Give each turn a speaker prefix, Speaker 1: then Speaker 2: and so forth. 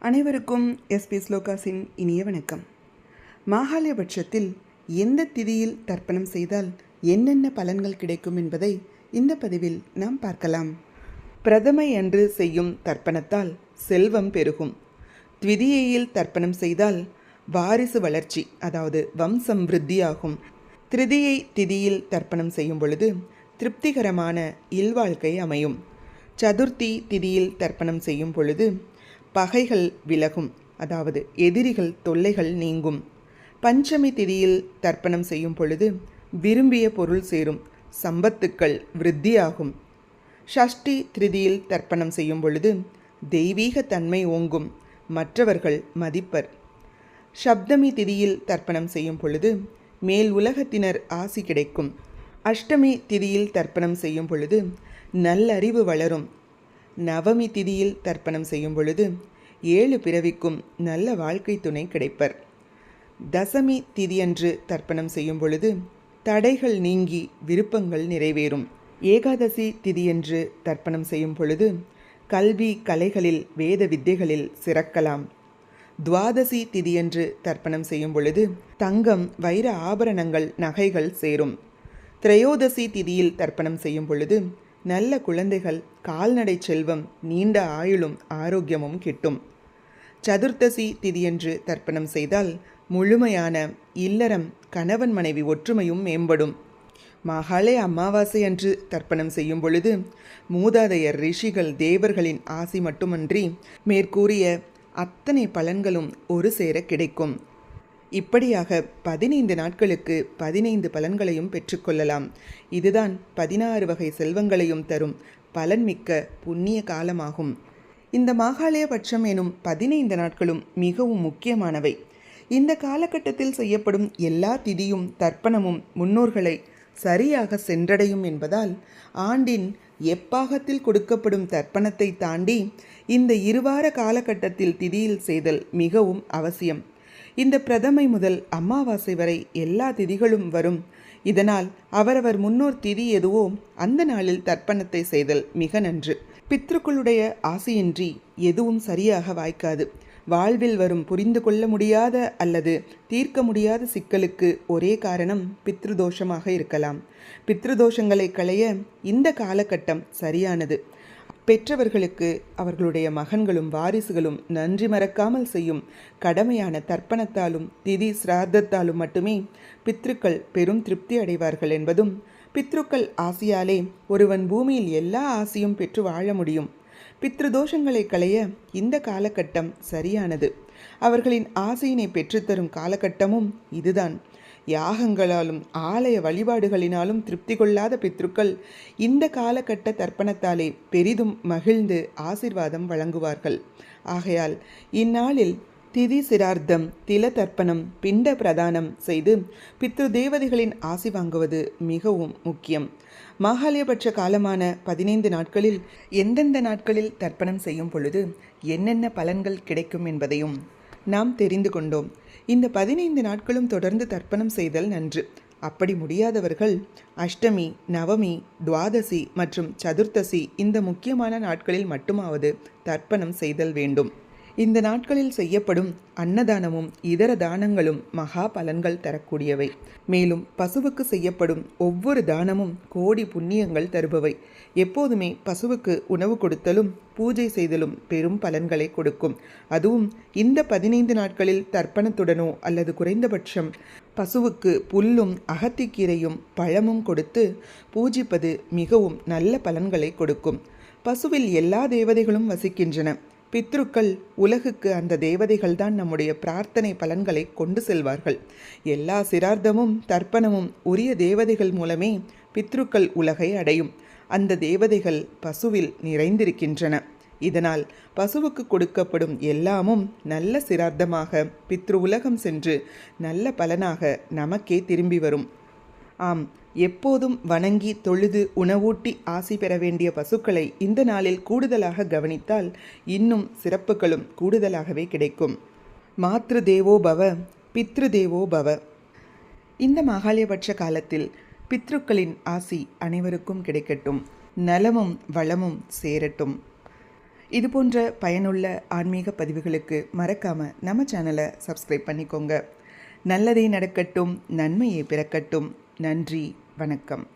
Speaker 1: அனைவருக்கும் எஸ்பி ஸ்லோகாஸின் இனிய வணக்கம். மாகாளயபட்சத்தில் எந்த திதியில் தர்ப்பணம் செய்தால் என்னென்ன பலன்கள் கிடைக்கும் என்பதை இந்த பதிவில் நாம் பார்க்கலாம். பிரதமை அன்று செய்யும் தர்ப்பணத்தால் செல்வம் பெருகும். த்விதியையில் தர்ப்பணம் செய்தால் வாரிசு வளர்ச்சி, அதாவது வம்சம் விருத்தியாகும். திருதியை திதியில் தர்ப்பணம் செய்யும் பொழுது திருப்திகரமான இல்வாழ்க்கை அமையும். சதுர்த்தி திதியில் தர்ப்பணம் செய்யும் பொழுது பகைகள் விலகும், அதாவது எதிரிகள் தொல்லைகள் நீங்கும். பஞ்சமி திதியில் தர்ப்பணம் செய்யும் பொழுது விரும்பிய பொருள் சேரும், சம்பத்துக்கள் விருத்தியாகும். ஷஷ்டி திருதியில் தர்ப்பணம் செய்யும் பொழுது தெய்வீக தன்மை ஓங்கும், மற்றவர்கள் மதிப்பர். சப்தமி திதியில் தர்ப்பணம் செய்யும் பொழுது மேல் உலகத்தினர் ஆசி கிடைக்கும். அஷ்டமி திதியில் தர்ப்பணம் செய்யும் பொழுது நல்லறிவு வளரும். நவமி திதியில் தர்ப்பணம் செய்யும் பொழுது 7 பிறவிக்கும் நல்ல வாழ்க்கை துணை கிடைப்பர். தசமி திதியன்று தர்ப்பணம் செய்யும் பொழுது தடைகள் நீங்கி விருப்பங்கள் நிறைவேறும். ஏகாதசி திதியன்று தர்ப்பணம் செய்யும் பொழுது கல்வி கலைகளில் வேத வித்தைகளில் சிறக்கலாம். துவாதசி திதியன்று தர்ப்பணம் செய்யும் பொழுது தங்கம் வைர ஆபரணங்கள் நகைகள் சேரும். திரையோதசி திதியில் தர்ப்பணம் செய்யும் பொழுது நல்ல குழந்தைகள், கால்நடை செல்வம், நீண்ட ஆயுளும் ஆரோக்கியமும் கிட்டும். சதுர்த்தசி திதியன்று தர்ப்பணம் செய்தால் முழுமையான இல்லறம், கணவன் மனைவி ஒற்றுமையும் மேம்படும். மாகாளய அமாவாசை அன்று தர்ப்பணம் செய்யும் பொழுது மூதாதையர், ரிஷிகள், தேவர்களின் ஆசி மட்டுமன்றி மேற்கூறிய அத்தனை பலன்களும் ஒரு சேர கிடைக்கும். இப்படியாக 15 நாட்களுக்கு 15 பலன்களையும் பெற்றுக்கொள்ளலாம். இதுதான் 16 வகை செல்வங்களையும் தரும் பலன்மிக்க புண்ணிய காலமாகும். இந்த மாகாளயபட்சம் எனும் 15 நாட்களும் மிகவும் முக்கியமானவை. இந்த காலகட்டத்தில் செய்யப்படும் எல்லா திதியும் தர்ப்பணமும் முன்னோர்களை சரியாக சென்றடையும் என்பதால் ஆண்டின் எப்பாகத்தில் கொடுக்கப்படும் தர்ப்பணத்தை தாண்டி இந்த இருவார காலகட்டத்தில் திதியில் செய்தல் மிகவும் அவசியம். இந்த பிரதமை முதல் அமாவாசை வரை எல்லா திதிகளும் வரும். இதனால் அவரவர் முன்னோர் திதி எதுவோ அந்த நாளில் தர்ப்பணத்தை செய்தல் மிக நன்று. பித்ருக்களுடைய ஆசையின்றி எதுவும் சரியாக வாய்க்காது. வாழ்வில் வரும் புரிந்து கொள்ள முடியாத அல்லது தீர்க்க முடியாத சிக்கலுக்கு ஒரே காரணம் பித்ருதோஷமாக இருக்கலாம். பித்ருதோஷங்களை களைய இந்த காலகட்டம் சரியானது. பெற்றவர்களுக்கு அவர்களுடைய மகன்களும் வாரிசுகளும் நன்றி மறக்காமல் செய்யும் கடமையான தர்ப்பணத்தாலும் திதி சிரார்த்தத்தாலும் மட்டுமே பித்ருக்கள் பெரும் திருப்தி அடைவார்கள் என்பதும், பித்ருக்கள் ஆசியாலே ஒருவன் பூமியில் எல்லா ஆசியும் பெற்று வாழ முடியும். பித்ருதோஷங்களை களைய இந்த காலகட்டம் சரியானது. அவர்களின் ஆசையினை பெற்றுத்தரும் காலகட்டமும் இதுதான். யாகங்களாலும் ஆலய வழிபாடுகளினாலும் திருப்தி கொள்ளாத பித்ருக்கள் இந்த காலகட்ட தர்ப்பணத்தாலே பெரிதும் மகிழ்ந்து ஆசீர்வாதம் வழங்குவார்கள். ஆகையால் இந்நாளில் திதி சிரார்த்தம், தில தர்ப்பணம், பிண்ட பிரதானம் செய்து பித்ரு தேவதைகளின் ஆசி வாங்குவது மிகவும் முக்கியம். மாகாளயபட்ச காலமான 15 நாட்களில் எந்தெந்த நாட்களில் தர்ப்பணம் செய்யும் பொழுது என்னென்ன பலன்கள் கிடைக்கும் என்பதையும் நாம் தெரிந்து கொண்டோம். இந்த 15 நாட்களும் தொடர்ந்து தர்ப்பணம் செய்தல் நன்று. அப்படி முடியாதவர்கள் அஷ்டமி, நவமி, துவாதசி மற்றும் சதுர்த்தசி இந்த முக்கியமான நாட்களில் மட்டுமாவது தர்ப்பணம் செய்தல் வேண்டும். இந்த நாட்களில் செய்யப்படும் அன்னதானமும் இதர தானங்களும் மகா பலன்கள் தரக்கூடியவை. மேலும் பசுவுக்கு செய்யப்படும் ஒவ்வொரு தானமும் கோடி புண்ணியங்கள் தருபவை. எப்போதுமே பசுவுக்கு உணவு கொடுத்தலும் பூஜை செய்தலும் பெரும் பலன்களை கொடுக்கும். அதுவும் இந்த 15 நாட்களில் தர்ப்பணத்துடனோ அல்லது குறைந்தபட்சம் பசுவுக்கு புல்லும் அகத்திக்கீரையும் பழமும் கொடுத்து பூஜிப்பது மிகவும் நல்ல பலன்களை கொடுக்கும். பசுவில் எல்லா தேவதைகளும் வசிக்கின்றன. பித்ருக்கள் உலகுக்கு அந்த தேவதைகள்தான் நம்முடைய பிரார்த்தனை பலன்களை கொண்டு செல்வார்கள். எல்லா சிரார்த்தமும் தர்ப்பணமும் உரிய தேவதைகள் மூலமே பித்ருக்கள் உலகை அடையும். அந்த தேவதைகள் பசுவில் நிறைந்திருக்கின்றன. இதனால் பசுவுக்கு கொடுக்கப்படும் எல்லாமும் நல்ல சிரார்த்தமாக பித்ரு உலகம் சென்று நல்ல பலனாக நமக்கே திரும்பி வரும். ஆம், எப்போதும் வணங்கி தொழுது உணவூட்டி ஆசி பெற வேண்டிய பசுக்களை இந்த நாளில் கூடுதலாக கவனித்தால் இன்னும் சிறப்புகளும் கூடுதலாகவே கிடைக்கும். மாத்ரு தேவோ பவ, பித்ரு தேவோ பவ. இந்த மாகாளயபட்ச காலத்தில் பித்ருக்களின் ஆசி அனைவருக்கும் கிடைக்கட்டும். நலமும் வளமும் சேரட்டும். இது போன்ற பயனுள்ள ஆன்மீக பதிவுகளுக்கு மறக்காமல் நம்ம சேனலை சப்ஸ்கிரைப் பண்ணிக்கோங்க. நல்லதே நடக்கட்டும், நன்மையே பிறக்கட்டும். நன்றி, வணக்கம்.